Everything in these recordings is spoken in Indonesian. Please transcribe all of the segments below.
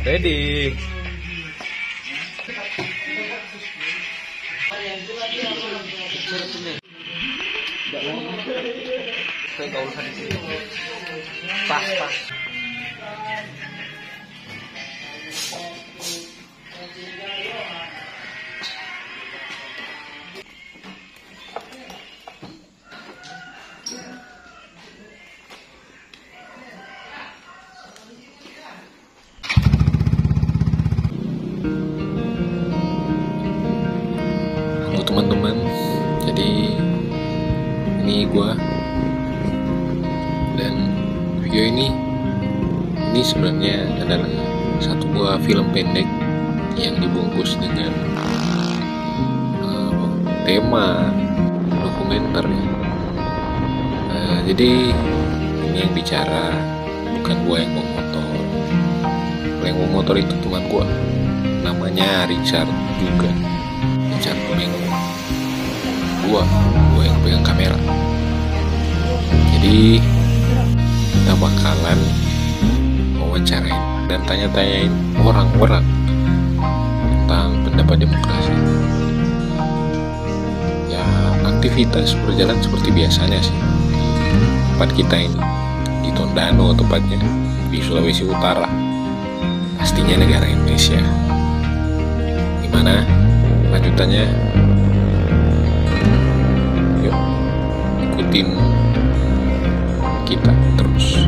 Ready. Pas. Halo teman-teman, jadi ini gua, dan video ini sebenarnya adalah satu buah film pendek yang dibungkus dengan tema dokumenter ya. Jadi ini yang bicara bukan gua yang bawa motor. Yang bawa motor itu teman gua, namanya Richard juga. Richard Domingo. Gua yang pegang kamera. Jadi kita bakalan wawancarain dan tanya-tanyain orang-orang tentang pendapat demokrasi. Ya, aktivitas berjalan seperti biasanya sih. Tempat kita ini di Tondano, tepatnya di Sulawesi Utara, pastinya negara Indonesia. Gimana lanjutannya? Yuk, ikutin kita terus.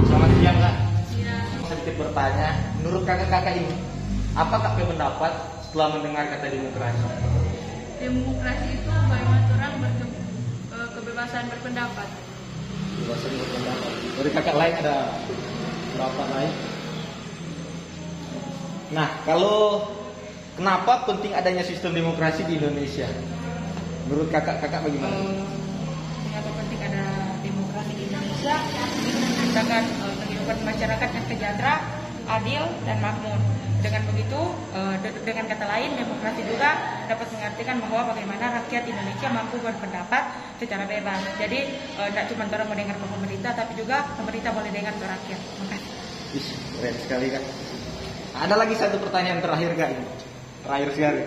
Selamat siang, Kak. Sedikit bertanya, menurut kakak-kakak ini, apa kak pendapat setelah mendengar kata demokrasi? Demokrasi itu bagaimana orang kebebasan berpendapat. Kebebasan berpendapat. Dari kakak lain ada berapa lain? Nah, kalau kenapa penting adanya sistem demokrasi di Indonesia? Menurut kakak bagaimana? Mengapa penting ada demokrasi di Indonesia? Menciptakan kehidupan masyarakat yang sejahtera, adil, dan makmur. Dengan begitu, dengan kata lain, demokrasi juga dapat mengartikan bahwa bagaimana rakyat Indonesia mampu berpendapat secara bebas. Jadi, tidak cuma orang mendengar pemerintah, tapi juga pemerintah boleh dengar ke rakyat. Makasih. Keren sekali, Kak. Ada lagi satu pertanyaan terakhir, Kak. Terakhir sekali.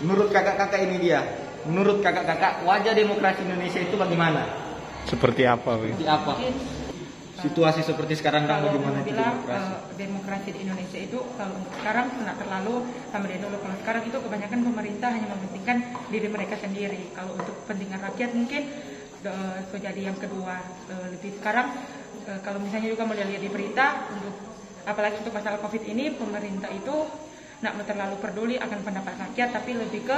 Menurut kakak-kakak ini dia, menurut kakak-kakak, wajah demokrasi Indonesia itu bagaimana? Seperti apa? Seperti apa? Situasi seperti sekarang kan Kalau bagaimana itu bilang demokrasi? demokrasi di Indonesia itu kalau untuk sekarang tidak terlalu sama dari dulu. Kalau sekarang itu kebanyakan pemerintah hanya mementingkan diri mereka sendiri. Kalau untuk kepentingan rakyat mungkin jadi yang kedua. Lebih sekarang kalau misalnya juga melihat di berita, untuk apalagi untuk masalah COVID ini, pemerintah itu tidak terlalu peduli akan pendapat rakyat, tapi lebih ke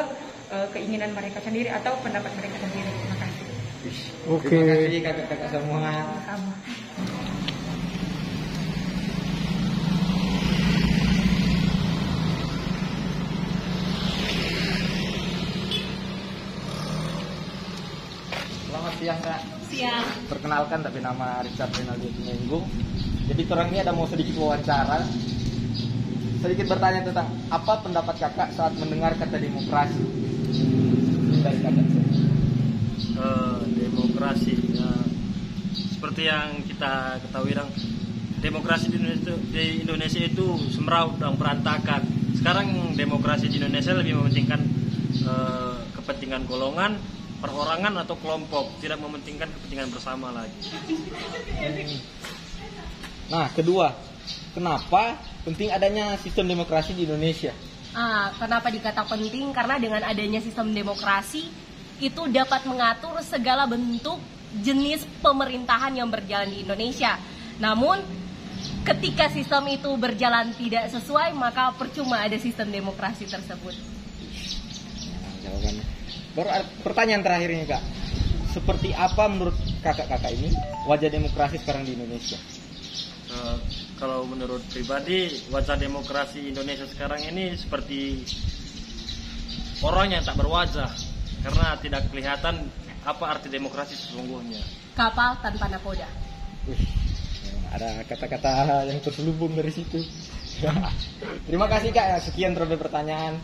keinginan mereka sendiri atau pendapat mereka sendiri. Terima kasih. Oke. Terima kasih kakak-kakak semua. Sama. Selamat siang, Kak. Siang. Perkenalkan, tapi nama Richard Renaldi Tumenggung. Jadi orang ini ada mau sedikit wawancara. Sedikit bertanya tentang apa pendapat kakak saat mendengar kata demokrasi. Dari kakak. Demokrasi ya, seperti yang kita ketahui, demokrasi di Indonesia itu semeraut dan berantakan. Sekarang demokrasi di Indonesia lebih mementingkan kepentingan golongan perorangan atau kelompok, tidak mementingkan kepentingan bersama lagi. Nah, kedua, kenapa penting adanya sistem demokrasi di Indonesia? Kenapa dikata penting? Karena dengan adanya sistem demokrasi itu dapat mengatur segala bentuk jenis pemerintahan yang berjalan di Indonesia. Namun ketika sistem itu berjalan tidak sesuai, maka percuma ada sistem demokrasi tersebut. Jawabannya. Baru pertanyaan terakhir ini, Kak. Seperti apa menurut kakak-kakak ini wajah demokrasi sekarang di Indonesia? Kalau menurut pribadi, wajah demokrasi Indonesia sekarang ini seperti orang yang tak berwajah, karena tidak kelihatan apa arti demokrasi sesungguhnya. Kapal tanpa nakoda. Ada kata-kata yang terselubung dari situ. Terima kasih, Kak. Sekian terlebih pertanyaan.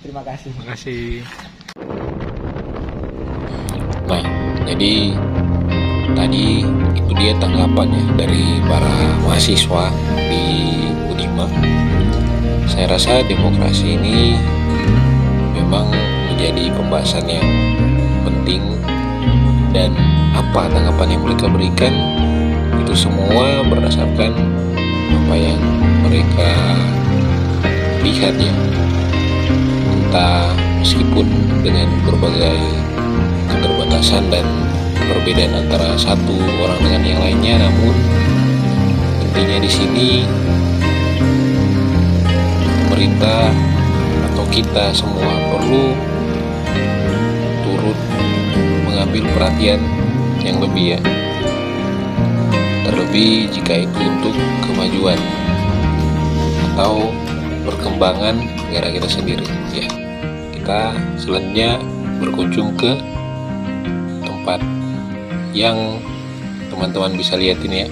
Terima kasih. Terima kasih. Nah, jadi tadi itu dia tanggapannya dari para mahasiswa di Unima. Saya rasa demokrasi ini memang menjadi pembahasan yang penting, dan apa tanggapan yang mereka berikan itu semua berdasarkan apa yang mereka lihat ya. Entah meskipun dengan berbagai keterbatasan dan perbedaan antara satu orang dengan yang lainnya, namun intinya di sini pemerintah atau kita semua perlu turut mengambil perhatian yang lebih ya, terlebih jika itu untuk kemajuan atau perkembangan negara kita sendiri ya. Kita selanjutnya berkunjung ke tempat yang teman-teman bisa lihat ini ya.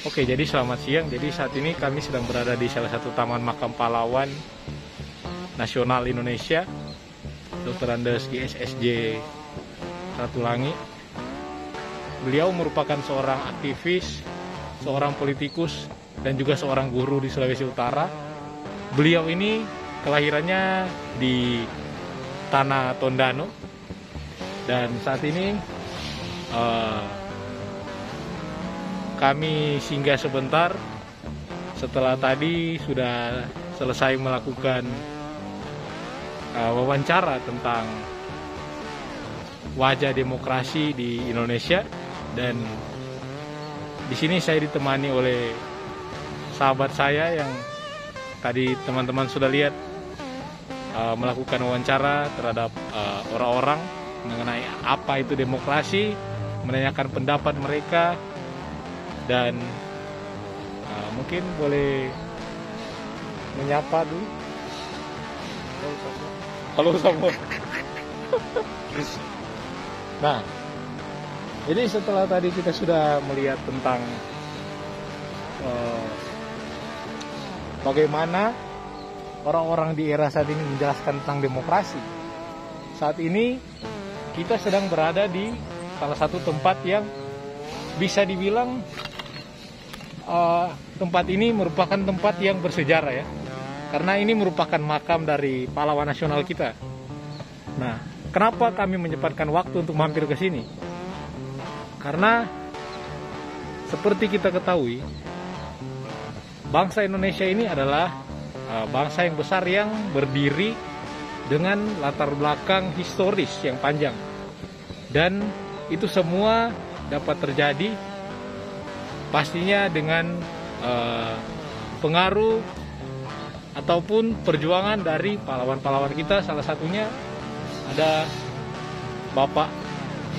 Oke, jadi selamat siang. Jadi saat ini kami sedang berada di salah satu Taman Makam Pahlawan Nasional Indonesia, Dr. Andes GSSJ Ratulangi. Beliau merupakan seorang aktivis, seorang politikus, dan juga seorang guru di Sulawesi Utara. Beliau ini kelahirannya di Tanah Tondano, dan saat ini kami singgah sebentar setelah tadi sudah selesai melakukan wawancara tentang wajah demokrasi di Indonesia, dan di sini saya ditemani oleh sahabat saya yang tadi teman-teman sudah lihat melakukan wawancara terhadap orang-orang mengenai apa itu demokrasi, menanyakan pendapat mereka, dan mungkin boleh menyapa dulu. Halo semua. Nah, jadi setelah tadi kita sudah melihat tentang bagaimana orang-orang di era saat ini menjelaskan tentang demokrasi. Saat ini kita sedang berada di salah satu tempat yang bisa dibilang tempat ini merupakan tempat yang bersejarah ya, karena ini merupakan makam dari pahlawan nasional kita. Nah, kenapa kami menyempatkan waktu untuk mampir ke sini? Karena seperti kita ketahui, bangsa Indonesia ini adalah bangsa yang besar yang berdiri dengan latar belakang historis yang panjang, dan itu semua dapat terjadi pastinya dengan pengaruh ataupun perjuangan dari pahlawan-pahlawan kita. Salah satunya ada Bapak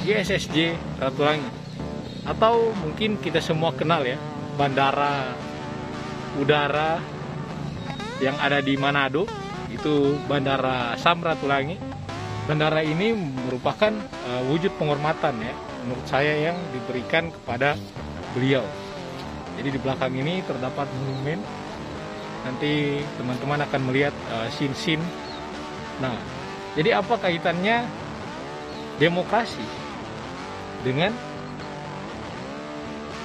GSSJ Ratulangi, atau mungkin kita semua kenal ya, bandara udara yang ada di Manado, itu Bandara Sam Ratulangi. Bandara ini merupakan wujud penghormatan ya, menurut saya, yang diberikan kepada beliau. Jadi di belakang ini terdapat monumen. Nanti teman-teman akan melihat scene-scene. Nah, jadi apa kaitannya demokrasi dengan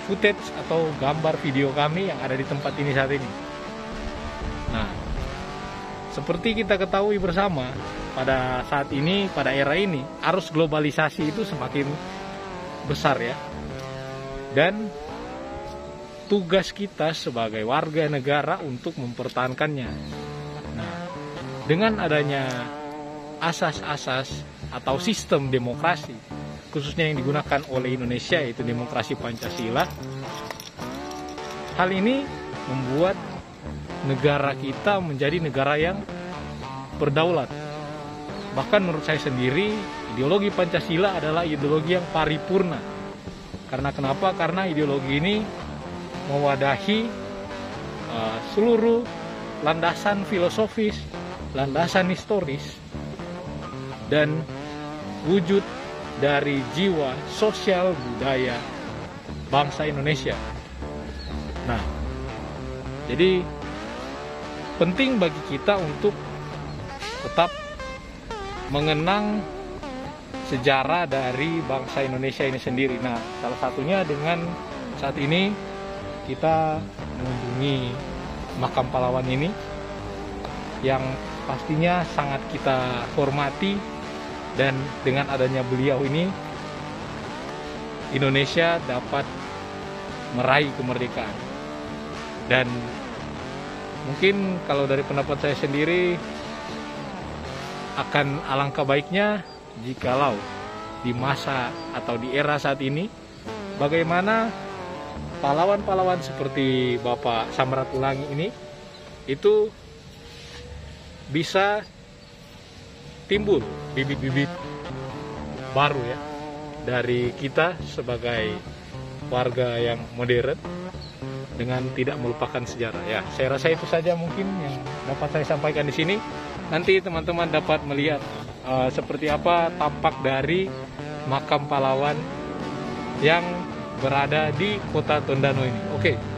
footage atau gambar video kami yang ada di tempat ini saat ini. Nah, seperti kita ketahui bersama, pada saat ini, pada era ini, arus globalisasi itu semakin besar ya. Dan tugas kita sebagai warga negara untuk mempertahankannya. Nah, dengan adanya asas-asas atau sistem demokrasi, khususnya yang digunakan oleh Indonesia, yaitu demokrasi Pancasila, hal ini membuat negara kita menjadi negara yang berdaulat. Bahkan menurut saya sendiri, ideologi Pancasila adalah ideologi yang paripurna. Karena kenapa? Karena ideologi ini mewadahi seluruh landasan filosofis, landasan historis, dan wujud dari jiwa sosial budaya bangsa Indonesia. Nah, jadi penting bagi kita untuk tetap mengenang sejarah dari bangsa Indonesia ini sendiri. Nah, salah satunya dengan saat ini kita mengunjungi makam pahlawan ini yang pastinya sangat kita hormati, dan dengan adanya beliau ini Indonesia dapat meraih kemerdekaan. Dan mungkin kalau dari pendapat saya sendiri, akan alangkah baiknya jikalau di masa atau di era saat ini, bagaimana pahlawan-pahlawan seperti Bapak Samratulangi ini itu bisa timbul bibit-bibit baru ya dari kita sebagai warga yang modern dengan tidak melupakan sejarah. Ya, saya rasa itu saja mungkin yang dapat saya sampaikan di sini. Nanti teman-teman dapat melihat seperti apa tampak dari makam pahlawan yang berada di Kota Tondano ini. Oke.